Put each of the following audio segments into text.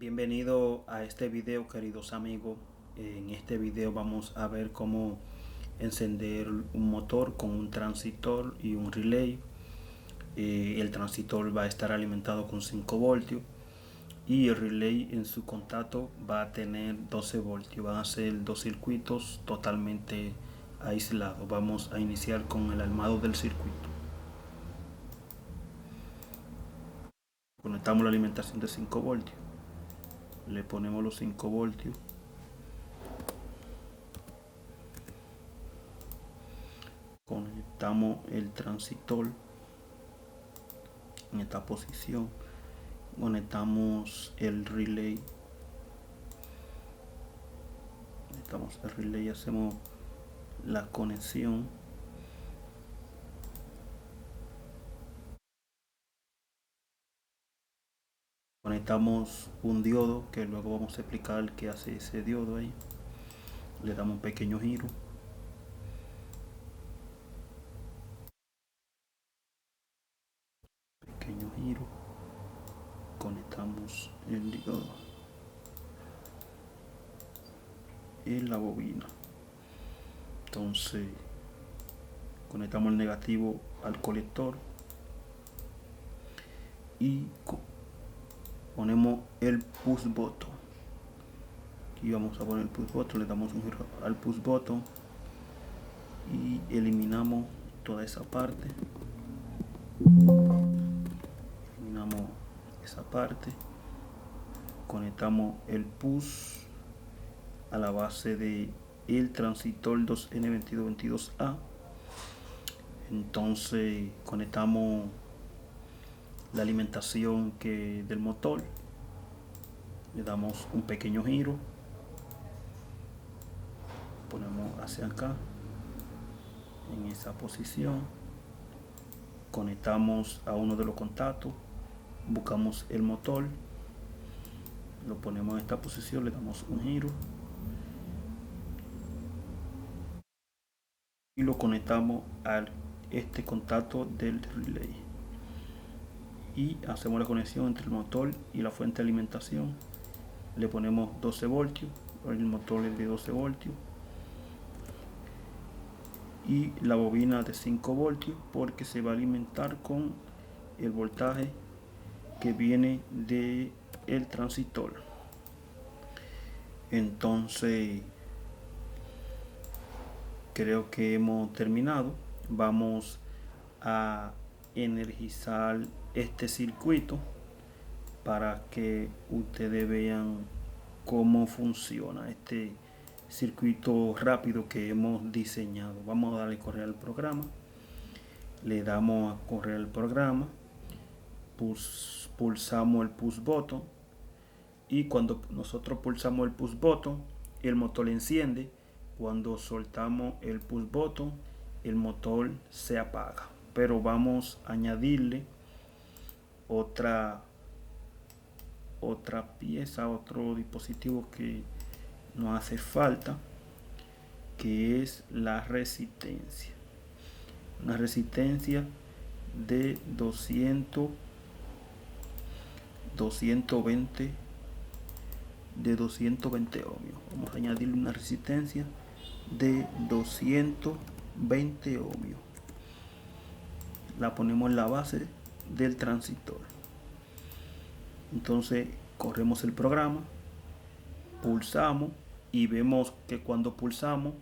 Bienvenido a este video, queridos amigos. En este video vamos a ver cómo encender un motor con un transistor y un relay. El transistor va a estar alimentado con 5 voltios y el relay en su contacto va a tener 12 voltios. Van a ser dos circuitos totalmente aislados. Vamos a iniciar con el armado del circuito. Conectamos la alimentación de 5 voltios. Le ponemos los 5 voltios. Conectamos el transistor en esta posición. Conectamos el relay. Hacemos la conexión. Conectamos un diodo, que luego vamos a explicar qué hace ese diodo ahí. Le damos un pequeño giro. Conectamos el diodo en la bobina. Entonces conectamos el negativo al colector y ponemos el push button. Aquí vamos a poner el push button, le damos un giro al push button y eliminamos toda esa parte. Conectamos el push a la base de el transistor 2N2222A. Entonces conectamos la alimentación del motor. Le damos un pequeño giro. Ponemos hacia acá, en esa posición. Conectamos a uno de los contactos. Buscamos el motor. Lo ponemos en esta posición, le damos un giro. Y lo conectamos a este contacto del relay. Y hacemos la conexión entre el motor y la fuente de alimentación. Le ponemos 12 voltios. El motor es de 12 voltios. Y la bobina de 5 voltios porque se va a alimentar con el voltaje que viene de el transistor. Entonces creo que hemos terminado. Vamos a energizar este circuito para que ustedes vean cómo funciona este circuito rápido que hemos diseñado. Vamos a darle correr al programa. Le damos a correr el programa. Pulsamos el push button. Y cuando nosotros pulsamos el push button, el motor enciende. Cuando soltamos el push button, el motor se apaga. Pero vamos a añadirle otra pieza, otro dispositivo que nos hace falta, que es la resistencia. Una resistencia de 220 ohmios. Vamos a añadirle una resistencia de 220 ohmios. La ponemos en la base del transistor. Entonces corremos el programa, pulsamos y vemos que cuando pulsamos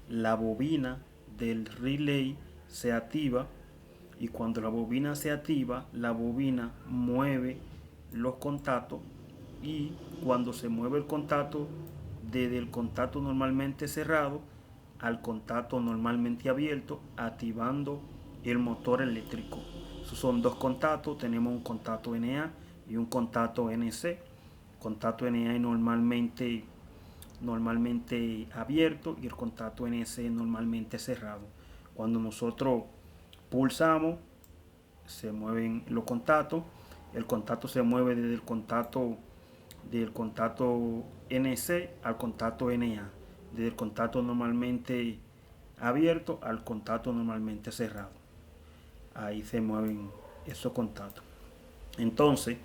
la bobina del relay se activa, y cuando la bobina se activa, la bobina mueve los contactos, y cuando se mueve el contacto desde el contacto normalmente cerrado al contacto normalmente abierto, activando el motor eléctrico. Esos son dos contactos. Tenemos un contacto NA y un contacto NC. Contacto NA normalmente abierto y el contacto NC normalmente cerrado. Cuando nosotros pulsamos, se mueven los contactos. El contacto se mueve desde el contacto NC al contacto NA, desde el contacto normalmente abierto al contacto normalmente cerrado. Ahí se mueven esos contactos. Entonces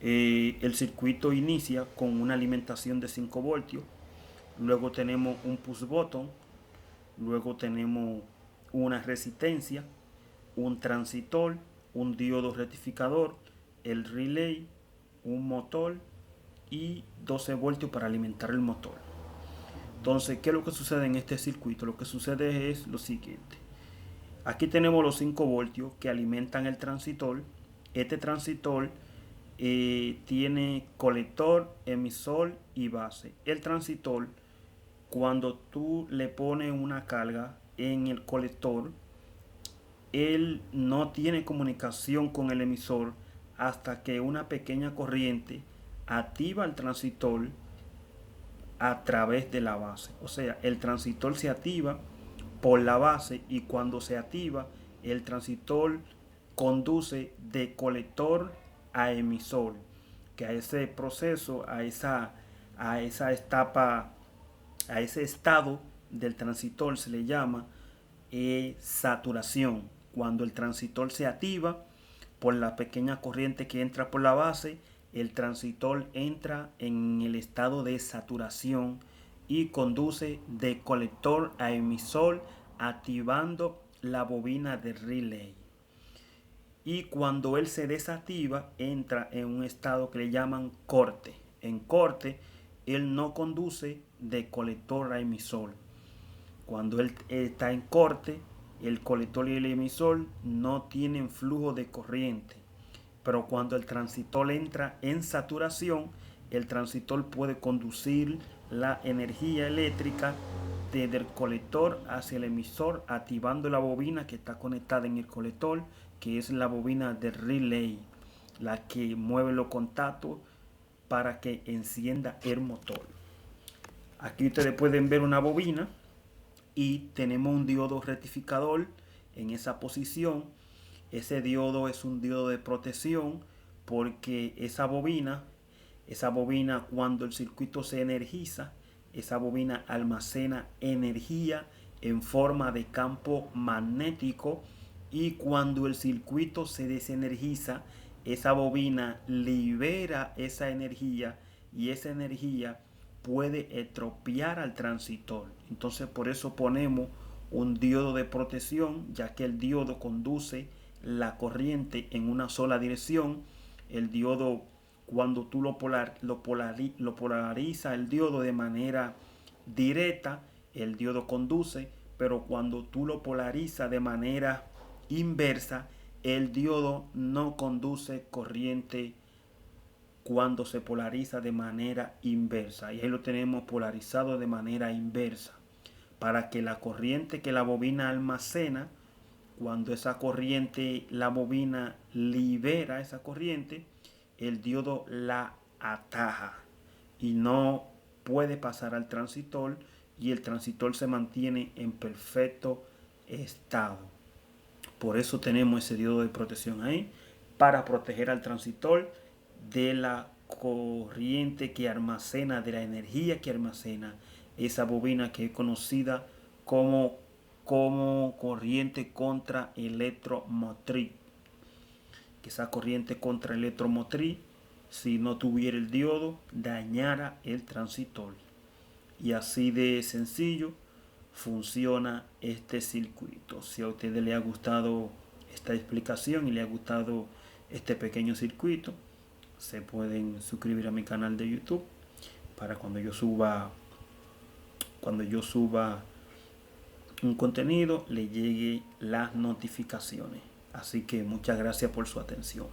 El circuito inicia con una alimentación de 5 voltios, luego tenemos un push button, luego tenemos una resistencia, un transistor, un diodo rectificador, el relay, un motor y 12 voltios para alimentar el motor. Entonces, ¿qué es lo que sucede en este circuito? Lo que sucede es lo siguiente. Aquí tenemos los 5 voltios que alimentan el transistor. Este transistor tiene colector, emisor y base. El transistor, cuando tú le pones una carga en el colector, él no tiene comunicación con el emisor hasta que una pequeña corriente activa el transistor a través de la base. O sea, el transistor se activa por la base y cuando se activa, el transistor conduce de colector a emisor, que a ese proceso, a esa etapa, a ese estado del transistor se le llama saturación. Cuando el transistor se activa por la pequeña corriente que entra por la base, el transistor entra en el estado de saturación y conduce de colector a emisor activando la bobina de relay. Y cuando él se desactiva, entra en un estado que le llaman corte. En corte, él no conduce de colector a emisor. Cuando él está en corte, el colector y el emisor no tienen flujo de corriente. Pero cuando el transistor entra en saturación, el transistor puede conducir la energía eléctrica desde el colector hacia el emisor, activando la bobina que está conectada en el colector, que es la bobina de relay, la que mueve los contactos para que encienda el motor. Aquí ustedes pueden ver una bobina y tenemos un diodo rectificador en esa posición. Ese diodo es un diodo de protección porque esa bobina cuando el circuito se energiza, esa bobina almacena energía en forma de campo magnético y cuando el circuito se desenergiza, esa bobina libera esa energía y esa energía puede estropear al transistor. Entonces por eso ponemos un diodo de protección, ya que el diodo conduce la corriente en una sola dirección. El diodo, cuando tú lo polariza el diodo de manera directa, el diodo conduce, pero cuando tú lo polarizas de manera inversa, el diodo no conduce corriente cuando se polariza de manera inversa. Y ahí lo tenemos polarizado de manera inversa, para que la corriente que la bobina almacena, cuando esa corriente, la bobina libera esa corriente, el diodo la ataja y no puede pasar al transistor y el transistor se mantiene en perfecto estado. Por eso tenemos ese diodo de protección ahí, para proteger al transistor de la corriente que almacena, de la energía que almacena esa bobina, que es conocida como corriente contraelectromotriz. Que esa corriente contraelectromotriz, si no tuviera el diodo, dañara el transistor. Y así de sencillo funciona este circuito. Si a ustedes les ha gustado esta explicación y les ha gustado este pequeño circuito, se pueden suscribir a mi canal de YouTube para cuando yo suba un contenido le llegue las notificaciones. Así que muchas gracias por su atención.